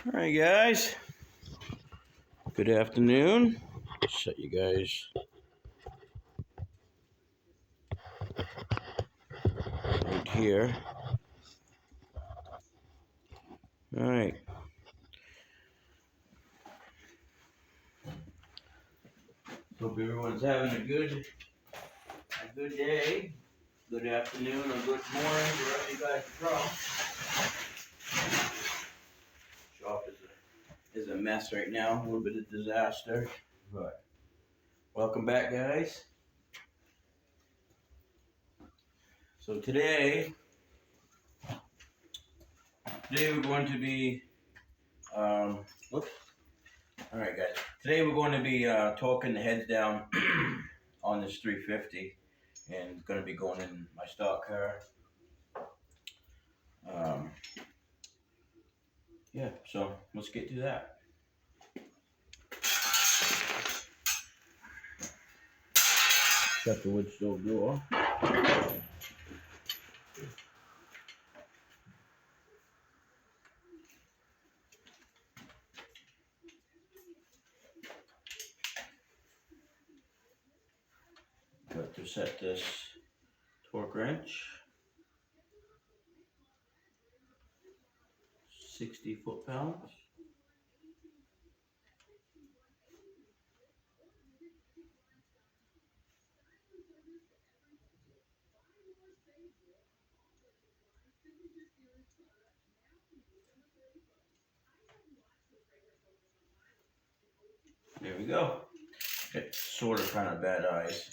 All right, guys. Good afternoon. Set you guys right here. All right. Hope everyone's having a good day, good afternoon, or good morning, wherever you guys are from. Shop is a mess right now, a little bit of disaster, but welcome back, guys. So today we're going to be, whoops. All right, guys. Today we're going to be talking the heads down on this 350, and going to be going in my stock car. Yeah, so let's get to that. Shut the wood stove door. Got to set this torque wrench. 60 foot-pounds. There we go. It's sort of kind of bad eyes.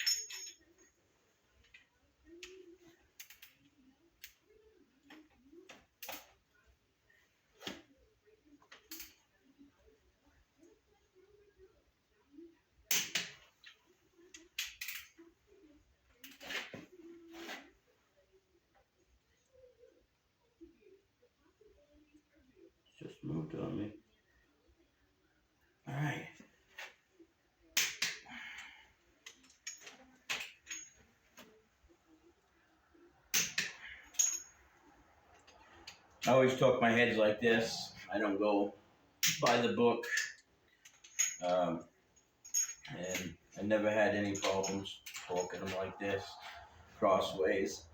Just moved on me. All right. I always talk my heads like this. I don't go by the book. And I never had any problems talking them like this, crossways.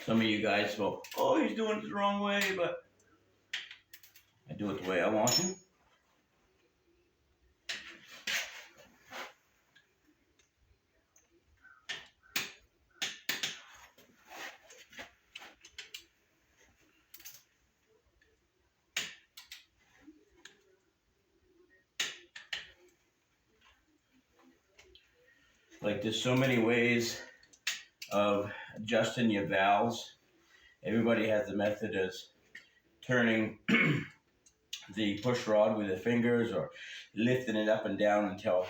Some of you guys go, oh, he's doing it the wrong way, but I do it the way I want to. Like, there's so many ways of adjusting your valves. Everybody has the method of turning the push rod with their fingers or lifting it up and down until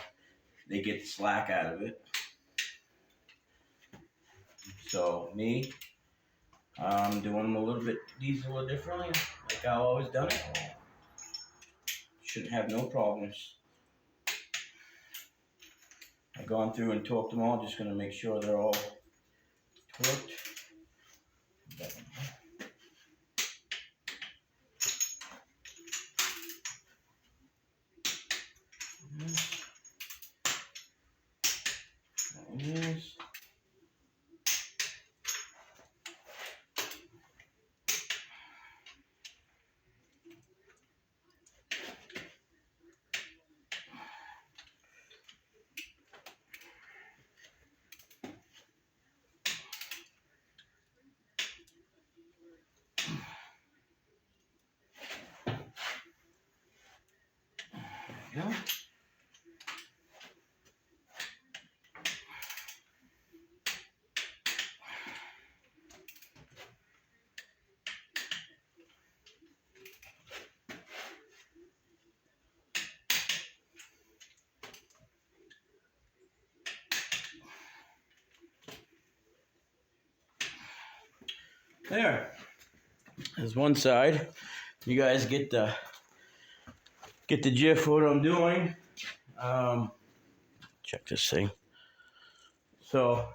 they get the slack out of it. So me, I'm doing these a little differently, like I've always done it. Shouldn't have no problems. I've gone through and torqued them all, just gonna make sure they're all torqued. Yes. There we go. There. There's one side. You guys get the gist of what I'm doing. Check this thing. So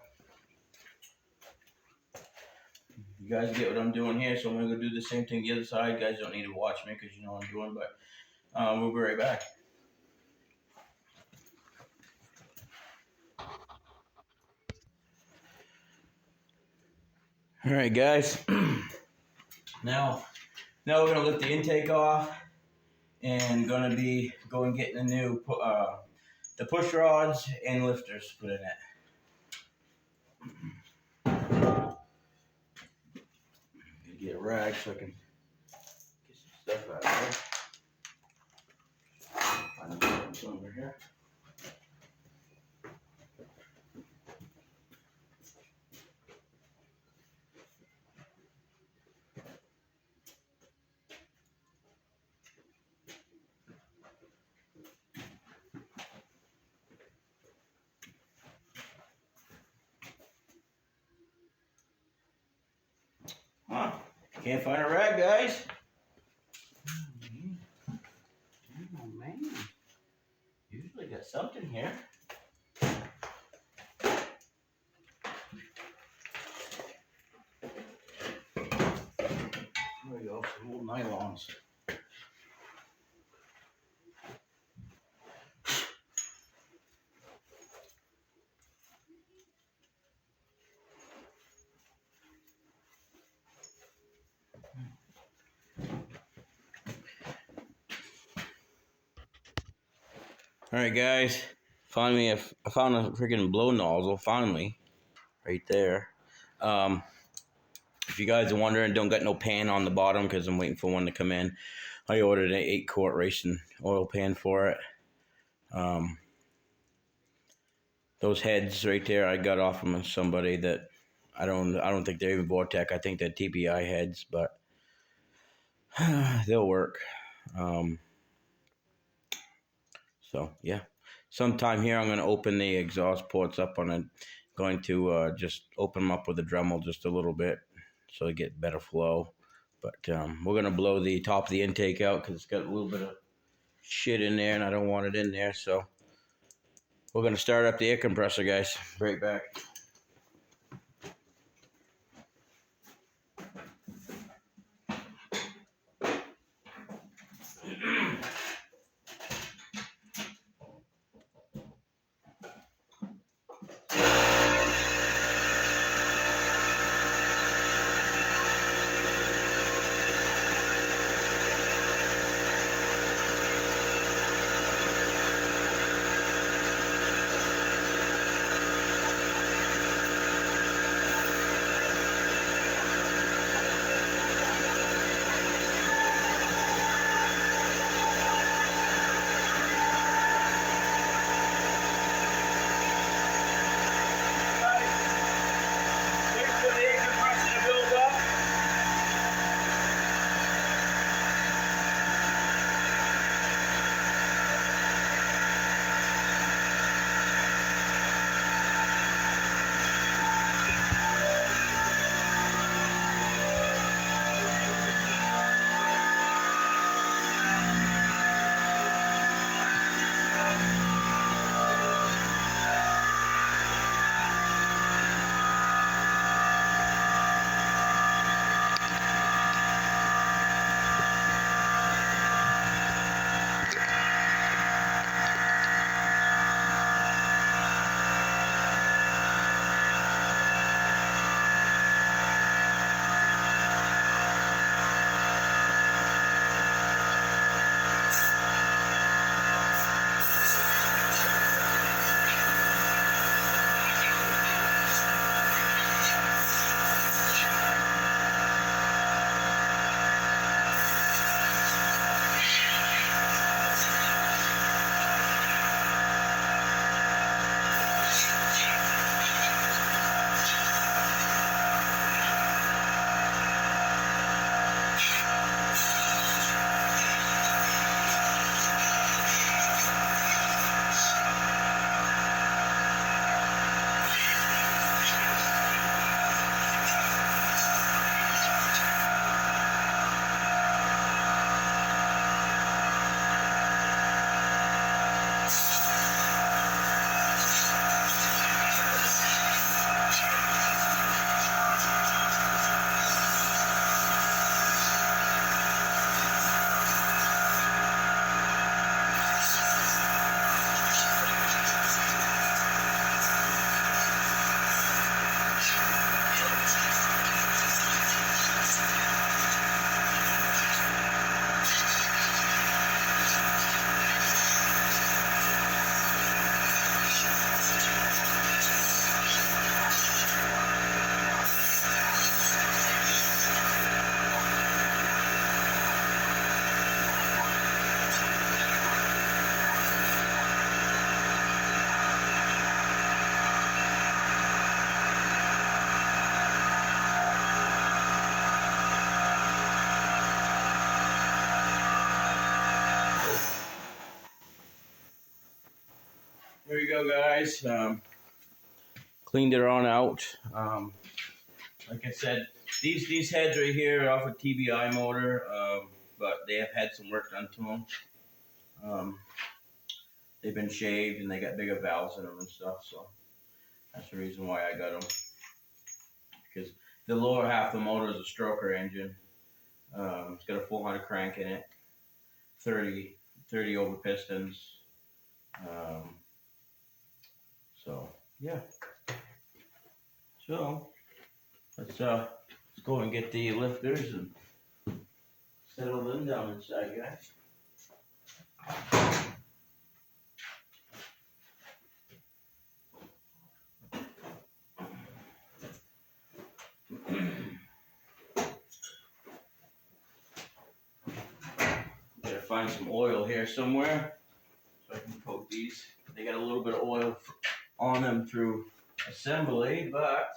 you guys get what I'm doing here. So I'm gonna go do the same thing the other side. You guys don't need to watch me because you know what I'm doing, but we'll be right back. All right, guys. Now we're gonna lift the intake off and gonna be going getting the new the push rods and lifters put in it. Get a rag so I can get some stuff out of there. Find some over here. Huh? Can't find a rag, guys. Oh man. Usually got something here. There we go, some old nylons. Alright guys, finally I found a freaking blow nozzle, finally, right there. If you guys are wondering, don't got no pan on the bottom because I'm waiting for one to come in. I ordered an 8-quart racing oil pan for it. Those heads right there I got off from somebody that I don't think they're even Vortec. I think they're TPI heads, but they'll work. So yeah, sometime here I'm going to open the exhaust ports up on it. Going to just open them up with a Dremel just a little bit so they get better flow. But we're going to blow the top of the intake out because it's got a little bit of shit in there and I don't want it in there. So we're going to start up the air compressor, guys. Right back. video, guys. Cleaned it on out. Like I said, these heads right here are off a TBI motor, but they have had some work done to them. They've been shaved and they got bigger valves in them and stuff, so that's the reason why I got them. Because the lower half of the motor is a stroker engine. It's got a 400 crank in it, 30 over pistons. So yeah. So let's go and get the lifters and settle them down inside, guys. Gotta find some oil here somewhere so I can coat these. They got a little bit of oil on them through assembly, but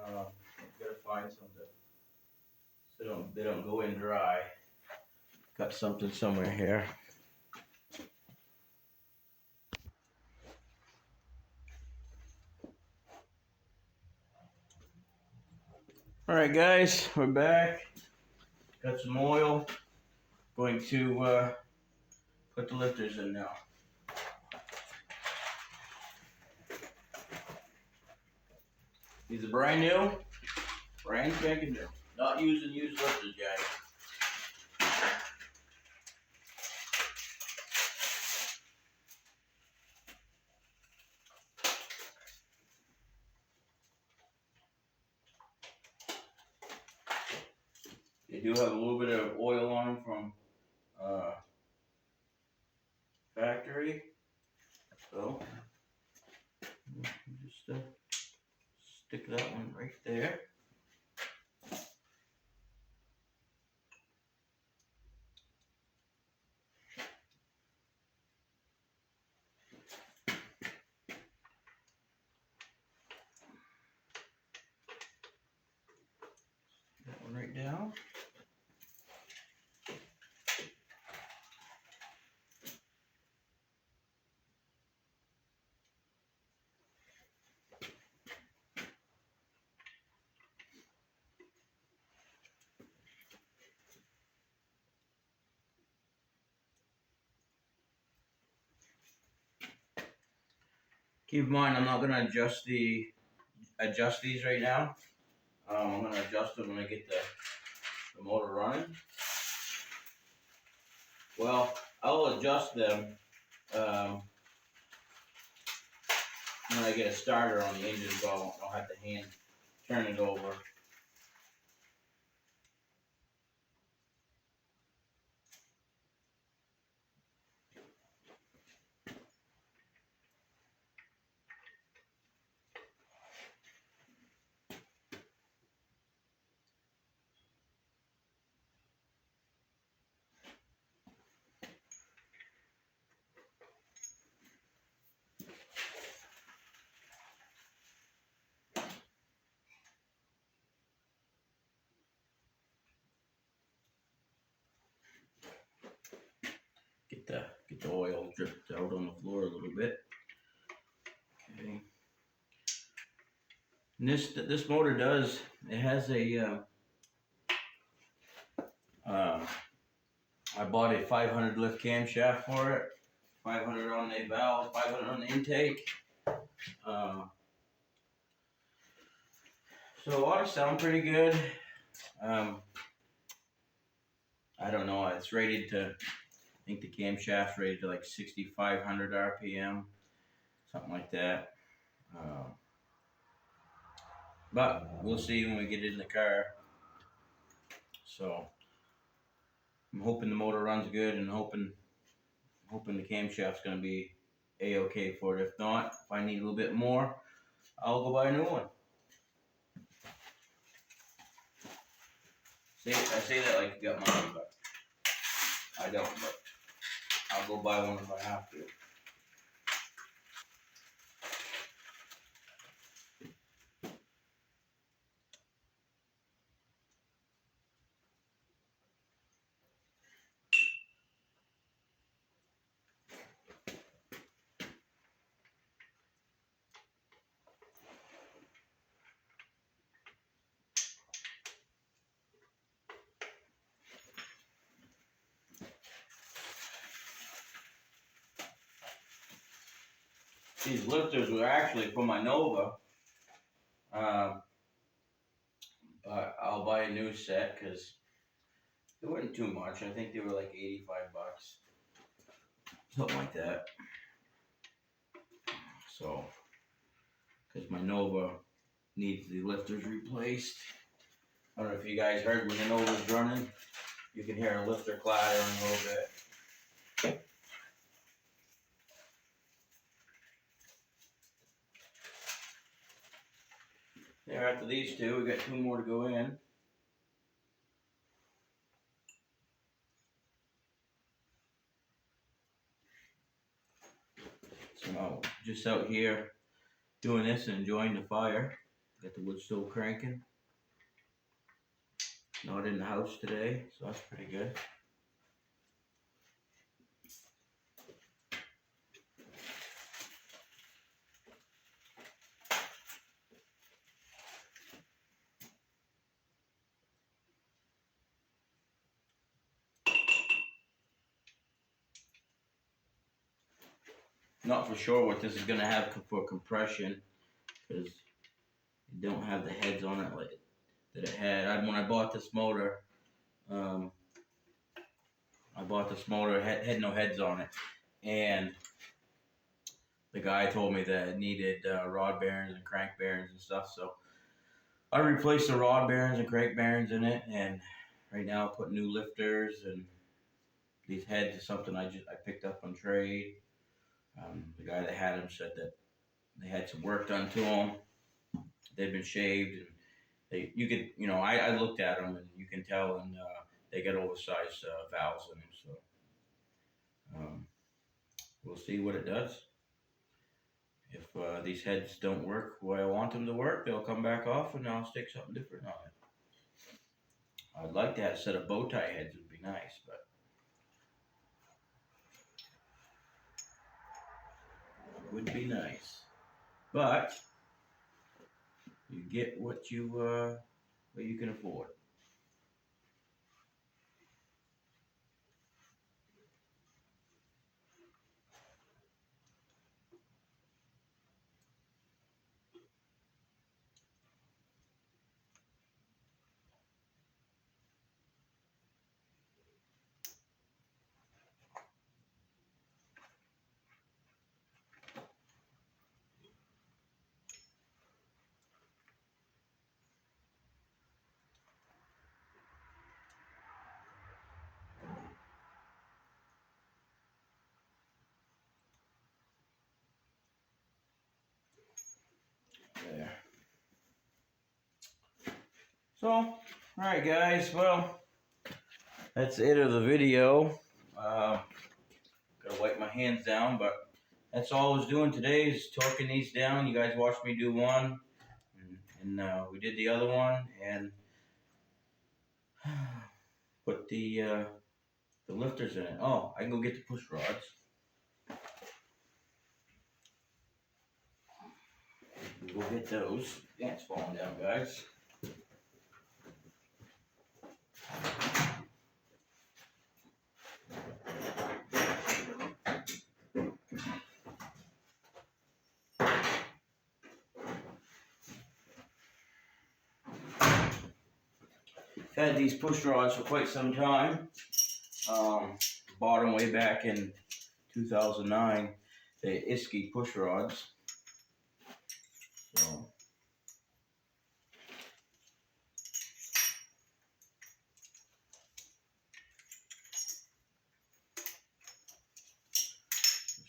gotta find something so they don't go in dry. Got something somewhere here. All right, guys, we're back. Got some oil. Going to put the lifters in now. These are brand new, brand spanking new. Not using used lifters, guys. They do have a little bit of oil on them from factory, so just stick that one right there. That one right down. Keep in mind, I'm not gonna adjust these right now. I'm gonna adjust them when I get the motor running. Well, I'll adjust them when I get a starter on the engine, so I'll have to hand turn it over. Get the oil dripped out on the floor a little bit. Okay. And this motor it has a I bought a 500 lift camshaft for it. 500 on the valve, 500 on the intake. So it ought to sound pretty good. I don't know. It's rated to, I think the camshaft's rated to like 6,500 RPM, something like that. But we'll see when we get it in the car. So I'm hoping the motor runs good, and hoping the camshaft's gonna be a-okay for it. If not, if I need a little bit more, I'll go buy a new one. I say that like you got money, but I don't. But I'll go buy one if I have to. These lifters were actually for my Nova. But I'll buy a new set because it wasn't too much. I think they were like $85. Something like that. So, because my Nova needs the lifters replaced. I don't know if you guys heard when the Nova's running. You can hear a lifter clattering a little bit. There, after these two, we got two more to go in. So, just out here doing this and enjoying the fire. Got the wood stove cranking. Not in the house today, so that's pretty good. Not for sure what this is gonna have for compression, because it don't have the heads on it like that it had. When I bought this motor, I bought this motor, had no heads on it, and the guy told me that it needed rod bearings and crank bearings and stuff. So I replaced the rod bearings and crank bearings in it, and right now I put new lifters, and these heads is something I picked up on trade. The guy that had them said that they had some work done to them. They've been shaved, and I looked at them, and you can tell, and they got oversized valves in them. So we'll see what it does. If these heads don't work the way I want them to work, they'll come back off, and I'll stick something different on it. I'd like to have a set of bow tie heads. Would be nice, but it would be nice. But you get what you can afford. There. So, alright guys, well, that's it of the video. Gotta wipe my hands down, but that's all I was doing today is torquing these down. You guys watched me do one, and we did the other one, and put the lifters in it. Oh, I can go get the push rods. We'll go get those. Yeah, it's falling down, guys. Had these push rods for quite some time. Bought them way back in 2009. The Isky push rods. So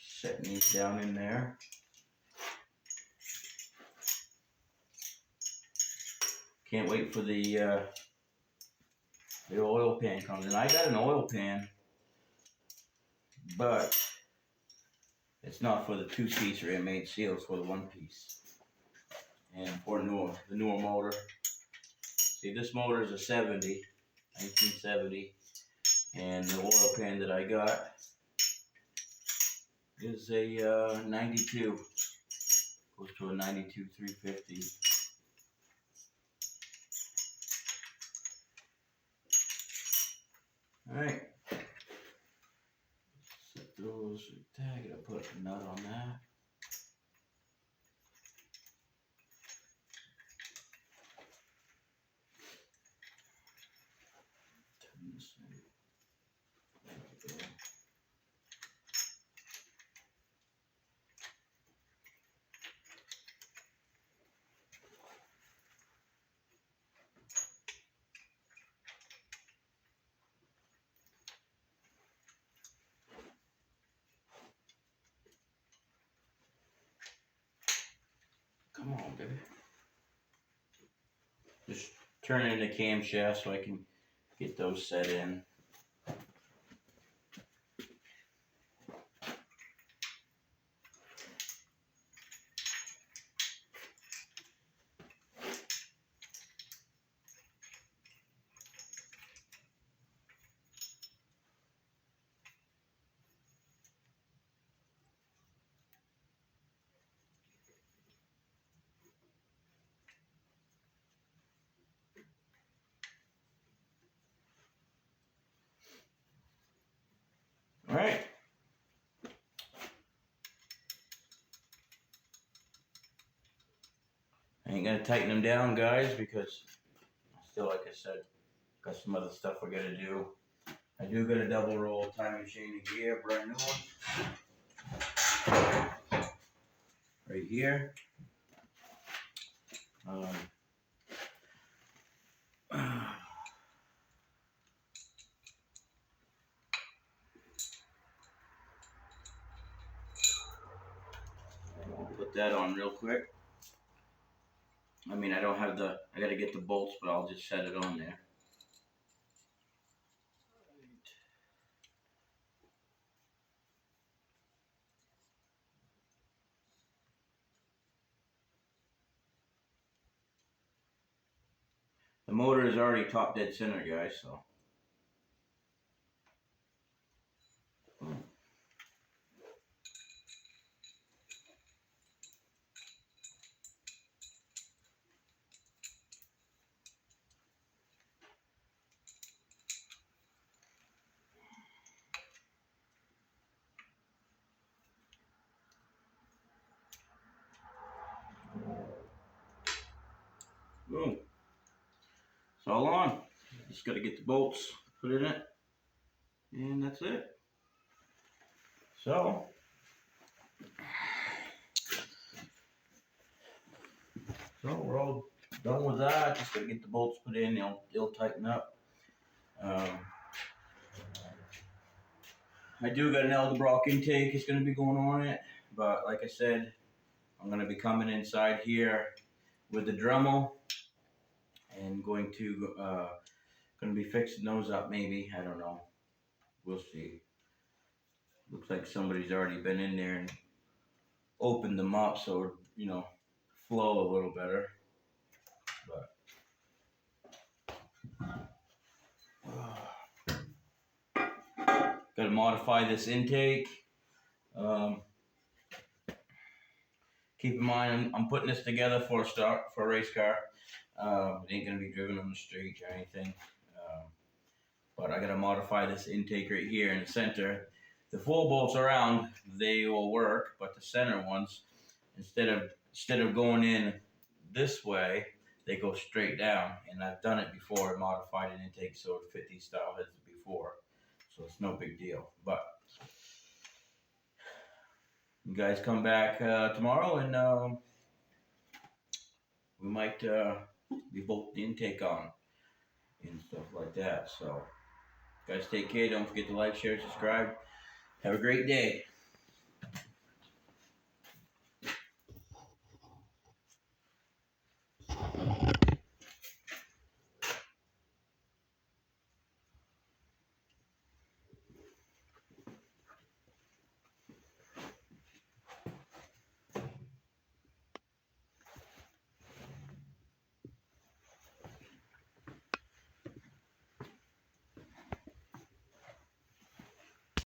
setting these down in there. Can't wait for the oil pan comes in. I got an oil pan, but it's not for the 2-piece or made seal. It's for the 1-piece. And for the newer motor. See, this motor is a 70, 1970, and the oil pan that I got is a 92. Goes to a 92 350. Alright. Set those, tag it, I put a nut on that. Come on, baby. Just turn it into camshaft so I can get those set in. All right. I ain't gonna tighten them down, guys, because still, like I said, got some other stuff I gotta do. I do got a double roll time machine gear, brand new one. Right here. Put that on real quick. I mean, I don't have I gotta get the bolts, but I'll just set it on there. The motor is already top dead center, guys, so. Boom. It's all on. Just gotta get the bolts, put it in it, and that's it. So, we're all done with that. Just gotta get the bolts put in, they'll tighten up. I do got an Edelbrock intake, it's gonna be going on it, but like I said, I'm gonna be coming inside here with the Dremel and going to be fixing those up maybe, I don't know, we'll see. Looks like somebody's already been in there and opened them up so, flow a little better, but gotta modify this intake. Keep in mind, I'm putting this together for a race car. It ain't gonna be driven on the street or anything. But I gotta modify this intake right here in the center. The 4 bolts around, they will work, but the center ones, instead of going in this way, they go straight down. And I've done it before, modified an intake so it fit these style heads before. So it's no big deal. But you guys come back tomorrow and we might be bolt the intake on and stuff like that. So guys, take care. Don't forget to like, share, subscribe. Have a great day.